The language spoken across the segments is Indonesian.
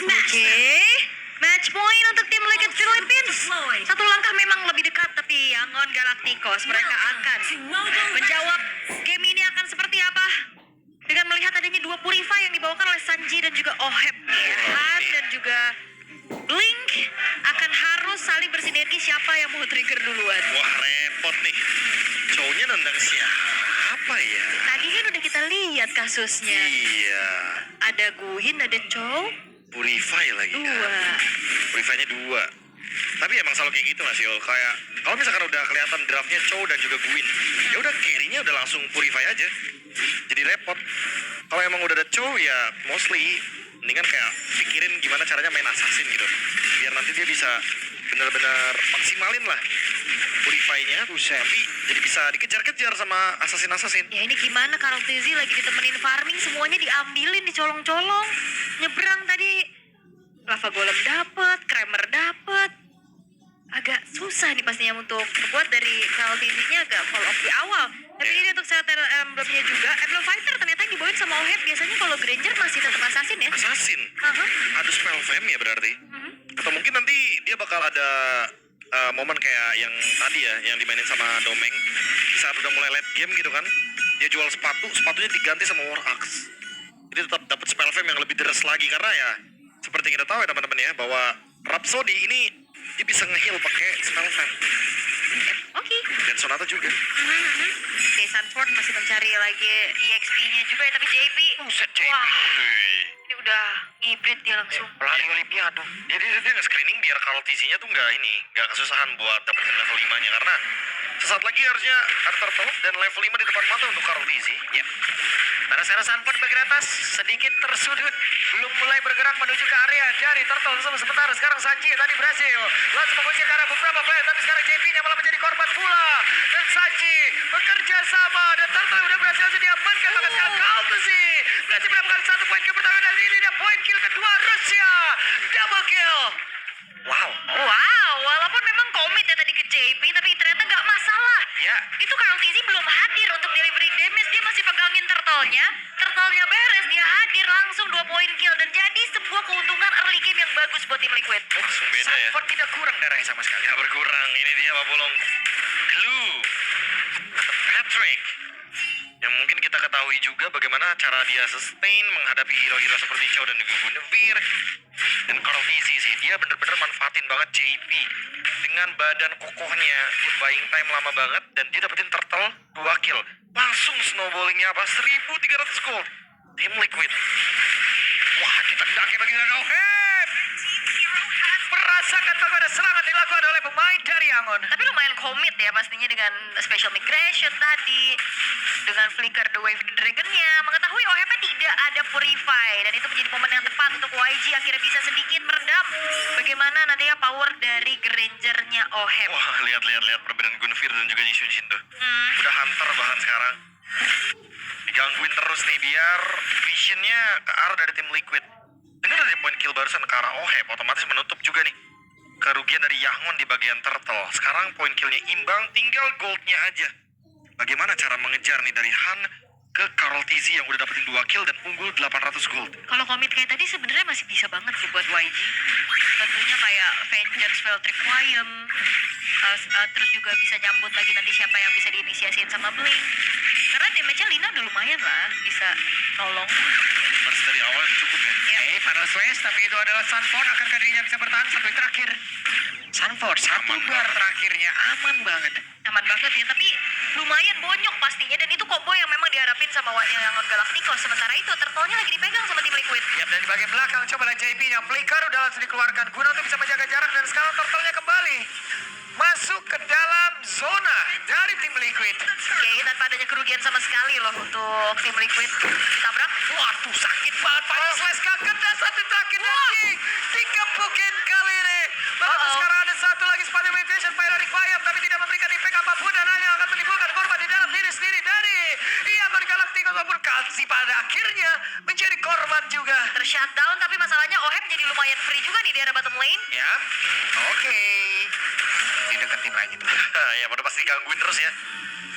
Oke, match point untuk tim Liquid Philippines. Satu langkah memang lebih dekat, tapi Yangon Galacticos mereka akan menjawab game ini akan seperti apa? Dengan melihat adanya dua Purify yang dibawakan oleh Sanji dan juga Oheb nih. Han dan juga Blink akan harus saling bersinergi siapa yang mau trigger duluan. Wah, repot nih. Cowoknya nendang siapa ya? Tadi kan udah kita lihat kasusnya. Iya. Ada Guhin, ada Chow, Purify lagi kan. dua. Purify-nya 2. Tapi emang selalu kayak gitu gak sih, Ol? Kayak kalau misalkan udah kelihatan draftnya Chow dan juga Gwyn, ya udah carry-nya udah langsung Purify aja. Jadi repot. Kalau emang udah ada Chow ya mostly mendingan kayak pikirin gimana caranya main assassin gitu. Biar nanti dia bisa benar-benar maksimalin lah Purify-nya. Tapi jadi bisa dikejar-kejar sama assassin-assassin. Ya ini gimana kalau Tizi lagi ditemenin farming semuanya diambilin, dicolong-colong. Nyebrang tadi lava golem dapet, Kramer dapet. Agak susah nih pastinya untuk berbuat dari kalau Tizi-nya agak fall off di awal. Tapi ini untuk Shelter Emblemnya juga. Emblem Fighter ternyata yang dibawain sama Oheb. Biasanya kalau Granger masih tetap assassin ya. Assassin? Aha. Ada spell fam ya berarti? Atau mungkin nanti dia bakal ada momen kayak yang tadi ya, yang dimainin sama Domeng. Saat udah mulai late game gitu kan, dia jual sepatu, sepatunya diganti sama War Axe. Jadi tetap dapat spell fam yang lebih deres lagi karena ya seperti kita tahu ya teman-teman ya bahwa Rhapsody ini dia bisa nge-heal pakai spell fam. Oke. Dan Sonata juga. Oke, Sanford masih mencari lagi EXP-nya juga ya, tapi JP. Buset, JP. Wah, Wih. ini udah hybrid dia langsung. Pelari Olimpiade. Jadi dia nge-screening biar kalau TC-nya tuh nggak kesusahan buat dapetin level 5-nya karena sesaat lagi harusnya ada turtle dan level 5 di depan mata untuk Karl TC. Ya. Karena sekarang Sanford bagian atas sedikit tersudut, belum mulai bergerak menuju ke area dari Turtle sementara sekarang Sanji tadi berhasil langsung mengunci ke arah beberapa player, tapi sekarang JP-nya malah menjadi korban pula dan Sanji bekerja sama dan Turtle udah berhasil diamankan, maka sekarang Kaltusi berhasil mendapatkan 1 poin kill pertama dan ini dia poin kill kedua Rusia, double kill. Wow, walaupun memang komit ya tadi ke JP, tapi ternyata nggak masalah. Ya. Itu Karl Tizi belum hadir untuk delivery damage, dia masih pegangin turtle-nya. Turtle-nya beres, dia hadir langsung 2 poin kill dan jadi sebuah keuntungan early game yang bagus buat tim Liquid. Langsung beda ya. Sanford tidak kurang darahnya sama sekali. Gak berkurang. Ini dia Pak Bolong. Glue. Patrick. Yang mungkin kita ketahui juga bagaimana cara dia sustain menghadapi hero-hero seperti Chow dan juga Guinevere. Dan Karl Tizi sih, dia bener-bener manfaatin banget JP. Dengan badan kokohnya, dia buying time lama banget. Dan dia dapetin turtle 2 kill. Langsung snowballingnya apa? 1.300 gold. Tim Liquid. Wah, ditendangnya bagi Oheb. Merasakan bagaimana serangan dilakukan oleh pemain dari Yangon. Tapi lumayan komit ya pastinya dengan special migration tadi, dengan flicker the wave dragon-nya, mengetahui OHP tidak ada purify dan itu menjadi momen yang tepat untuk YG akhirnya bisa sedikit meredam bagaimana nantinya power dari Granger-nya OHP. Wah, lihat perbedaan Guinevere dan juga Nishunshin tuh. Udah hunter bahkan sekarang. Digangguin terus nih biar visionnya ke arah dari tim Liquid. Dengan dari poin kill barusan ke arah Oheb, otomatis menutup juga nih kerugian dari Yangon di bagian turtle. Sekarang poin killnya imbang, tinggal goldnya aja. Bagaimana cara mengejar nih dari Han ke Karl Tizi yang udah dapetin 2 kill dan unggul 800 gold. Kalau komit kayak tadi sebenarnya masih bisa banget sih buat YG. Tentunya kayak Vengeance, Feltrick, Wyam, terus juga bisa nyambut lagi nanti siapa yang bisa diinisiasiin sama Blink. Karena damage-nya Lina udah lumayan lah, bisa nolong. Burst dari awal udah cukup ya. Final Slash, tapi itu adalah Sanford. Akankah dirinya bisa bertahan sampai terakhir? Sanford, satu bar terakhirnya aman banget. Aman banget ya, tapi lumayan bonyok pastinya dan itu combo yang memang diharapin sama Yangon Galacticos. Sementara itu turtle-nya lagi dipegang sama tim Liquid. Yap, dan di bagian belakang coba lihat JP yang flicker udah langsung dikeluarkan guna untuk bisa menjaga jarak dan sekarang turtle-nya kembali masuk ke dalam zona dari tim Liquid. Oke, tanpa adanya kerugian sama sekali loh untuk tim Liquid. Tabrak. Waduh, sakit banget. Final Slash kaget dan satu terakhir lagi dikepukin kali ini. Bagus, sekarang ada satu lagi spot imitation Fire Requiem tapi tidak memberikan impact apapun dan hanya akan menimbulkan korban di dalam diri sendiri dari Yangon Galacticos maupun Kalsi pada akhirnya menjadi korban juga. Tershutdown, tapi masalahnya Oheb jadi lumayan free juga nih di area bottom lane. Ya, oke. Dideketin lagi tuh. Ya, udah pasti gangguin terus ya.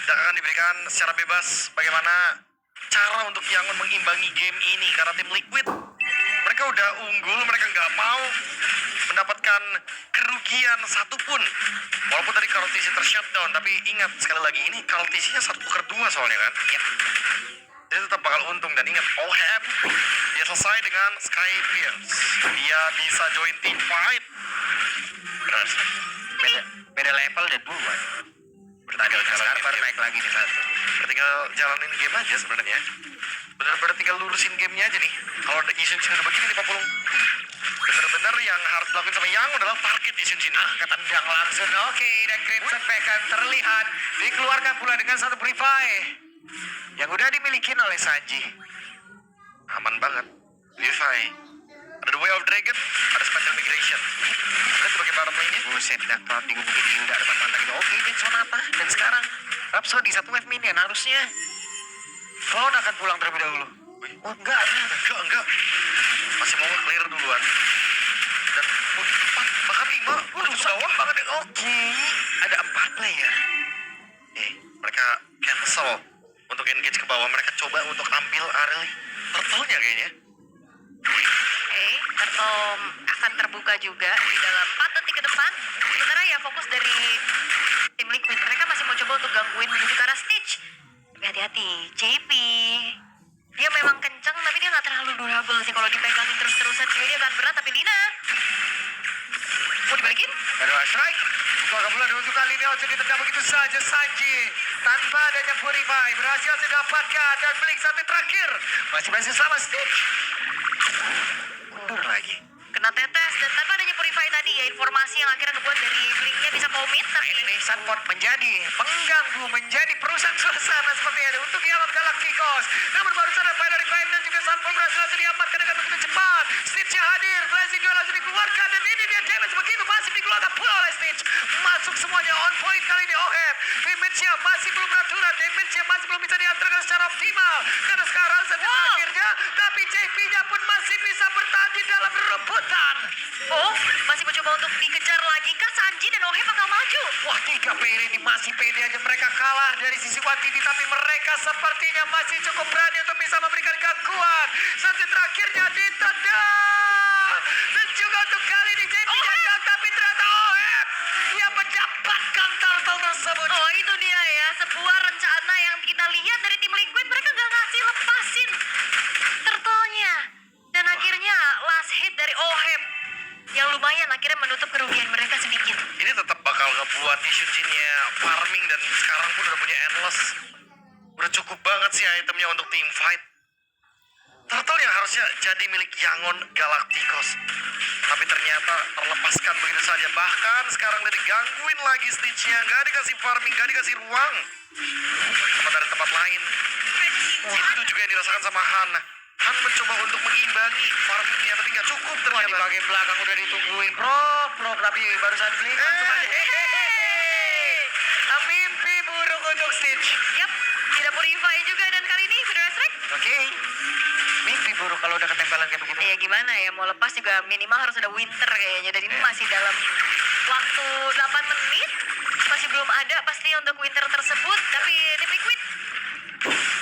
Dan akan diberikan secara bebas bagaimana cara untuk Yangon mengimbangi game ini karena tim Liquid mereka Mereka udah unggul, mereka nggak mau mendapatkan kerugian satupun. Walaupun tadi Kartisi tershutdown, tapi ingat sekali lagi ini Kartisinya 1-2 soalnya kan. Yep. Dia tetap bakal untung dan ingat Oheb dia selesai dengan Sky Pierce. Dia bisa join team fight. Benar. Beda level dan duluan. Bertanding sekarang baru naik lagi di satu. Tinggal jalanin game aja sebenarnya. Benar-benar tinggal lurusin gamenya aja nih. Kalau ada Isun Shin udah begini nih Pak Pulung. Benar-benar yang harus dilakukan sama Yang adalah target Isun Shin. Ketendang langsung. Oke, dan Crimson Pekan terlihat dikeluarkan pula dengan satu purify yang udah dimiliki oleh Sanji. Aman banget. Levi. Ada The Way of Dragon, ada Special Migration. Ada sebagai bottom lane-nya. Buset, dah kalau mungkin Hilda depan mata gitu. Oke, dan Sonata. Dan sekarang Rhapsody satu wave minion harusnya Cloud akan pulang terlebih dahulu. Oh enggak. Enggak. Masih mau clear duluan. Dan bahkan 5 menuju ke bawah banget ya. Oke, ada 4 player. Mereka cancel untuk engage ke bawah. Mereka coba untuk ambil Arely. Turtle-nya kayaknya. Oke, Turtle akan terbuka juga di dalam 4 detik ke depan. Sementara ya fokus dari tim Liquid. Mereka masih mau coba untuk gangguin menuju ke arah Stitch. Tapi hati-hati, JP. Dia memang kencang, tapi dia nggak terlalu durable sih. Kalau dipegangin terus-terusan juga dia akan berat. Tapi Lina, mau dibalikin? Ada strike. Bukan pula untuk kali ini Ojo ditendang begitu saja Sanji. Tanpa adanya purify. Berhasil didapatkan. Dan Blink satu terakhir. Masih berhasil sama Stitch. Mundur lagi. Kena tetes dan tanpa adanya purify tadi ya informasi yang akhirnya ngebuat dari Blinknya bisa commit. Nah ini nih Sunport menjadi pengganggu, menjadi perusak suasana seperti ini untuk Yangon Galacticos. Namun barusan ada Fire Revive dan juga Sunport berhasil langsung diamankan dengan begitu cepat. Stitch hadir, Blazing juga langsung dikeluarkan dan ini dia damage begitu masih dikeluarkan pula oleh Stitch. Masuk semuanya on point kali ini Oheb. Damage-nya masih belum beraturan, damage-nya masih belum bisa diantarkan secara optimal. Karena sekarang sampai akhirnya, tapi JP-nya pun masih bisa bertahan di dalam rebutan. Oh, masih mencoba untuk dikejar lagi kah Sanji dan Oheb bakal maju? Wah, 3 player ini masih pede aja mereka kalah dari sisi Watiti, tapi mereka sepertinya masih cukup berani untuk bisa memberikan gangguan. Satu terakhirnya ditendang. Dan juga untuk kali ini JP jatuh, tapi ternyata Oheb yang mendapatkan turtle tersebut. Oh, itu dia ya, sebuah rencana yang kita lihat dari tim Liquid. Mereka gak ngasih lepasin turtle-nya. Dan akhirnya last hit dari Oheb yang lumayan akhirnya menutup kerugian mereka sedikit. Ini tetap bakal ngebuat Ishin-nya farming dan sekarang pun udah punya endless. Udah cukup banget sih itemnya untuk team fight. Turtle yang harusnya jadi milik Yangon Galacticos. Tapi ternyata terlepaskan begitu saja. Bahkan sekarang udah digangguin lagi Stitch-nya. Gak dikasih farming, gak dikasih ruang. Tempat dari tempat lain. Itu juga yang dirasakan sama Han. Han mencoba untuk mengimbangi farmingnya, tapi gak cukup Wah, di ternyata. bagian belakang udah ditungguin Bro, tapi barusan Blink langsung aja. Mimpi buruk untuk Stitch. Yap, tidak purify juga dan kali ini Federal Strike. Oke. Mimpi buruk kalau udah ketempelan kayak begitu. Ya gimana ya, mau lepas juga minimal harus ada winter kayaknya. Dan ini masih dalam waktu 8 menit. Masih belum ada pasti untuk winter tersebut. Tapi tim Liquid,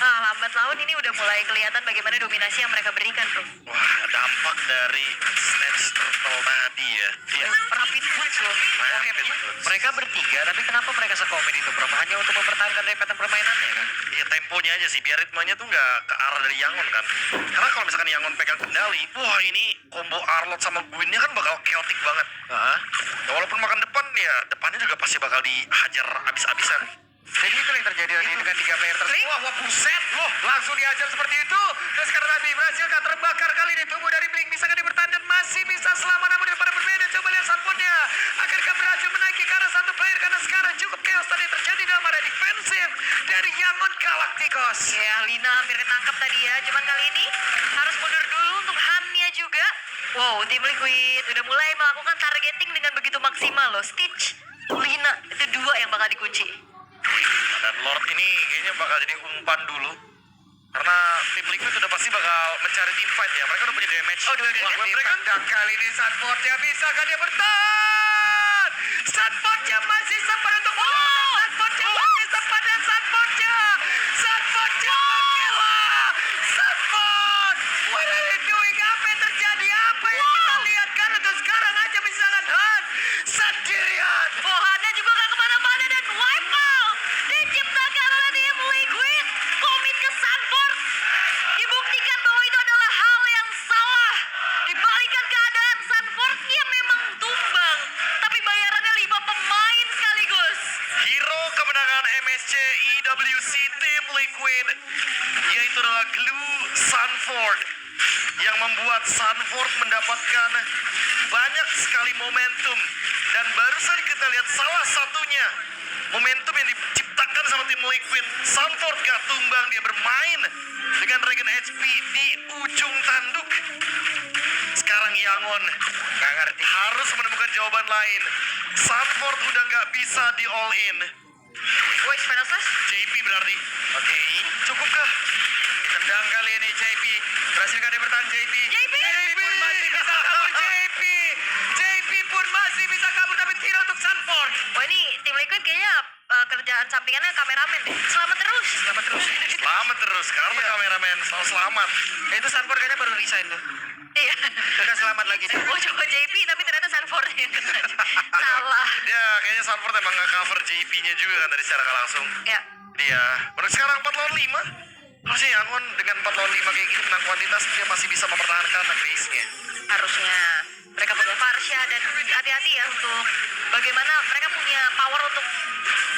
lambat laun ini udah mulai kelihatan bagaimana dominasi yang mereka berikan, bro. Wah, dampak dari Snatch Turtle tadi ya. Iya. Rapid Foods loh. Rapid Foods. Mereka bertiga, tapi kenapa mereka sekomen itu, Bro? Hanya untuk mempertahankan dari pattern permainannya kan? Iya, temponya aja sih, biar ritmenya tuh nggak ke arah dari Yangon kan. Karena kalau misalkan Yangon pegang kendali, wah ini combo Arlot sama Gwynnya kan bakal chaotic banget. Heeh. Ya, walaupun makan depan, ya depannya juga pasti bakal dihajar abis-abisan. Jadi itu yang terjadi dengan 3 player tersebut. Wah, buset loh. Langsung dihajar seperti itu. Dan sekarang Nabi berhasil kan terbakar kali ini. Tubuh dari Blink bisa kan bertahan dan masih bisa selamat. Namun daripada berbeda. Coba lihat Sunpotnya. Akhirnya berhasil menaiki ke arah satu player. Karena sekarang cukup chaos tadi terjadi dalam area defensif dari Yangon Galacticos. Ya, Lina hampir ketangkap tadi ya. Cuman kali ini harus mundur dulu untuk Han-nya juga. Wow, tim Liquid udah mulai melakukan targeting dengan begitu maksimal loh. Stitch, Lina, itu 2 yang bakal dikunci. Dan Lord ini kayaknya bakal jadi umpan dulu. Karena tim Liquid udah pasti bakal mencari team fight ya. Mereka udah punya damage. Oh, dua-duanya. Wah, mereka Dan kali ini Sunpotnya bisa kan dia bertahan. Sunpotnya masih sempat untuk Sunpotnya masih sempat dan Sunpotnya bergila. Sunpot, what are you doing? Apa yang terjadi? yang membuat Sanford mendapatkan banyak sekali momentum. Dan barusan kita lihat salah satunya momentum yang diciptakan sama tim Liquid. Sanford gak tumbang, dia bermain dengan Regen HP di ujung tanduk. Sekarang Yangon Gak ngerti. harus menemukan jawaban lain. Sanford udah gak bisa di all in. Woi, final slash. JP berarti. Oke. Cukupkah? Ditendang kali ini JP. Berhasilkah dia bertahan JP? JP! pun masih bisa kabur JP. JP pun masih bisa kabur tapi tidak untuk Sanford. Wah, ini tim Liquid kayaknya kerjaan sampingannya kameramen deh. Selamat terus. Selamat terus. Selamat terus, karena kameramen selalu selamat. Itu Sanford kayaknya baru resign tuh. Iya. Udah selamat lagi dia. Oh, coba JP tapi ternyata Sanford yang kena. Salah. Ya, kayaknya Sanford emang nge-cover JP-nya juga kan tadi secara nggak langsung. Ya. Dia, menurut sekarang 4 lawan 5. Harusnya Yangon dengan 4 lawan 5 kayak gitu menang kuantitas, dia masih bisa mempertahankan base-nya. Harusnya mereka punya Farsha dan hati-hati ya untuk bagaimana mereka punya power untuk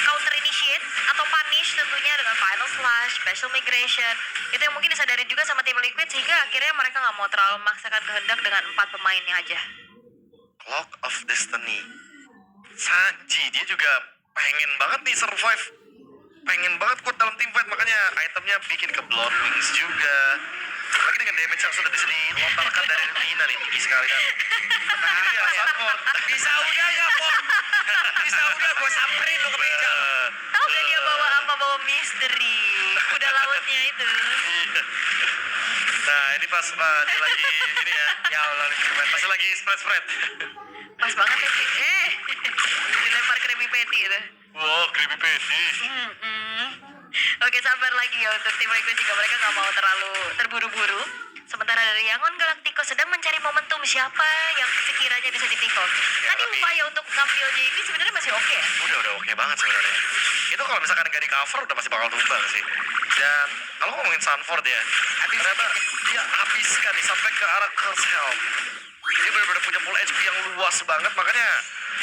counter initiate atau punish tentunya dengan final slash, special migration. Itu yang mungkin disadari juga sama tim Liquid sehingga akhirnya mereka nggak mau terlalu memaksakan kehendak dengan 4 pemainnya aja. Clock of Destiny. Sanji, dia juga pengen banget nih survive. Pengen banget kuat dalam team fight, makanya itemnya bikin ke Blood Wings juga. Lagi dengan damage yang sudah bisa dilontarkan dari Lina nih, tinggi sekali kan. Nah, iya, Sanford. Bisa udah gak, Pop? Bisa udah, gue samperin lo ke meja lo. Tahu gak dia bawa apa? Bawa misteri. Kuda lautnya itu. Iya. Nah, ini pas dia lagi ini ya. Ya Allah, Pas lagi spread. Pas banget ya sih. Dilempar creamy patty itu. Wow, creepy patty. Oke, sabar lagi ya untuk tim Liquid juga mereka nggak mau terlalu terburu-buru. Sementara dari Yangon Galacticos sedang mencari momentum siapa yang sekiranya bisa di-pick-off. Ya, Tadi tapi- upaya untuk ngambil JP sebenarnya masih oke ya. Udah oke banget sebenarnya. Itu kalau misalkan nggak di cover udah pasti bakal tumbang sih. Dan kalau ngomongin Sanford ya, ternyata dia habiskan nih sampai ke arah Curse Helm. Dia benar-benar punya full HP yang luas banget, makanya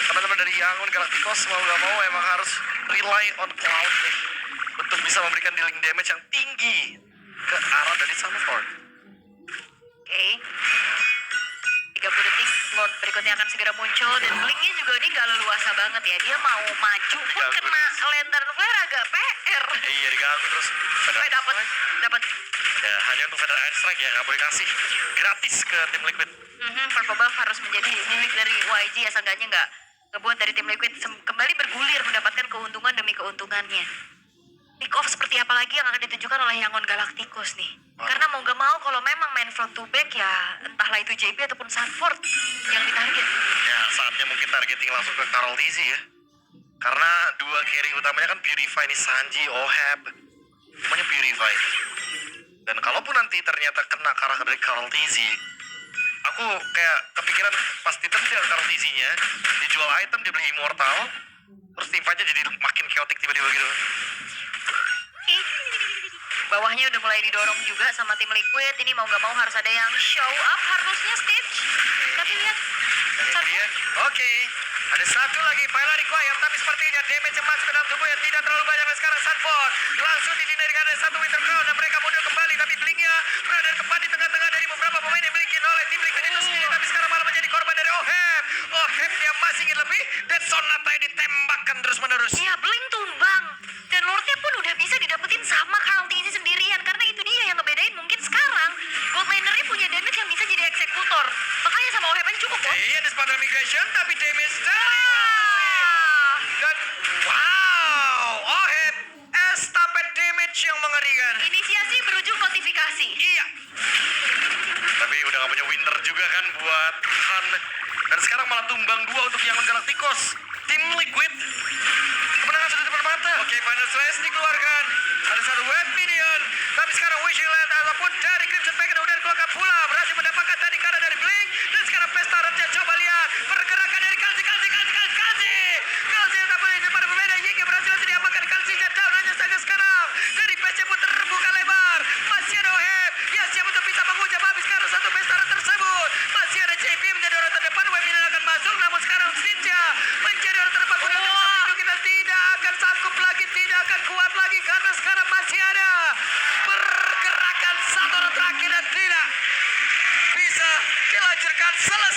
teman-teman dari Yangon Galacticos mau nggak mau emang harus rely on Cloud nih untuk bisa memberikan dealing damage yang tinggi ke arah dari Sanford. Oke. 30 detik Lord berikutnya akan segera muncul dan Blinknya juga ini gak leluasa banget ya. Dia mau maju pun Diganggu kena terus. lantern flare agak PR. Iya diganggu terus. Dapat. Ya hanya untuk Federal Strike ya nggak boleh kasih gratis ke tim Liquid. Purple Buff harus menjadi milik dari YG ya, seenggaknya nggak ngebuat dari tim Liquid kembali bergulir mendapatkan keuntungan demi keuntungannya. Pick off seperti apa lagi yang akan ditujukan oleh Yangon Galacticos nih? Karena mau gak mau kalau memang main front to back ya entahlah itu JP ataupun Sanford yang ditarget. Ya saatnya mungkin targeting langsung ke Carl Tizzy ya. Karena dua carry utamanya kan Purify nih, Sanji, Oheb. Semuanya Purify. Dan kalaupun nanti ternyata kena karakter dari Carl Tizzy, aku kayak kepikiran pasti terjadi Carl Tizzy-nya, dijual item, dia beli Immortal, terus tim fight-nya jadi makin chaotic tiba-tiba gitu. Oke. Bawahnya udah mulai didorong juga sama tim Liquid. Ini mau gak mau harus ada yang show up harusnya stage. Tapi lihat Kemudian, oke. Ada satu lagi, Pila require, tapi sepertinya damage yang masuk ke dalam tubuhnya tidak terlalu banyak. Dan sekarang Sanford langsung didinai dengan ada satu Winter Crown dan mereka mundur kembali. Tapi Blinknya berada tepat di tengah-tengah dari beberapa pemain yang dimiliki oleh tim Liquid itu sendiri. Tapi sekarang malah menjadi korban dari Oheb. Oheb yang masih ingin lebih dan Sonata yang ditembakkan terus-menerus. ya Blink tumbang. Dan Lordnya pun udah bisa didapetin sama Carl Tizzy sendirian. Karena itu dia yang ngebedain mungkin sekarang Gold Laner-nya punya damage yang bisa jadi eksekutor. Makanya sama Oheb aja cukup kok. Iya, ada Spandal Migration, tapi damage dari Ah. dan wow, Oheb estafet damage yang mengerikan. Inisiasi berujung notifikasi. Iya. Tapi udah gak punya Winter juga kan buat Han. Dan sekarang malah tumbang 2 untuk Yangon Galacticos. Tim Liquid kemenangan sudah di depan mata. Oke, Final Slash dikeluarkan. Ada satu web minion. Tapi sekarang Wishing Land ataupun dari Crimson Dragon udah dikeluarkan pula. Berhasil mendapatkan tadi karena dari Blink. Dan sekarang Pesta Raja coba lihat. Pergerakan dari Kalsi. Kalsi tapi daripada pembeda Yiki berhasil nanti diamankan. Kalsinya down hanya saja sekarang. Dari PC pun terbuka lebar. Masih ada Oheb. Ya siap untuk bisa menghujam habis karena satu Pesta tersebut. Masih ada JP menjadi orang terdepan. Web minion akan masuk. Namun sekarang Sinja menjadi orang terdepan. Kita tidak akan sanggup lagi, tidak akan kuat lagi karena sekarang masih ada pergerakan satu orang terakhir dan tidak Salah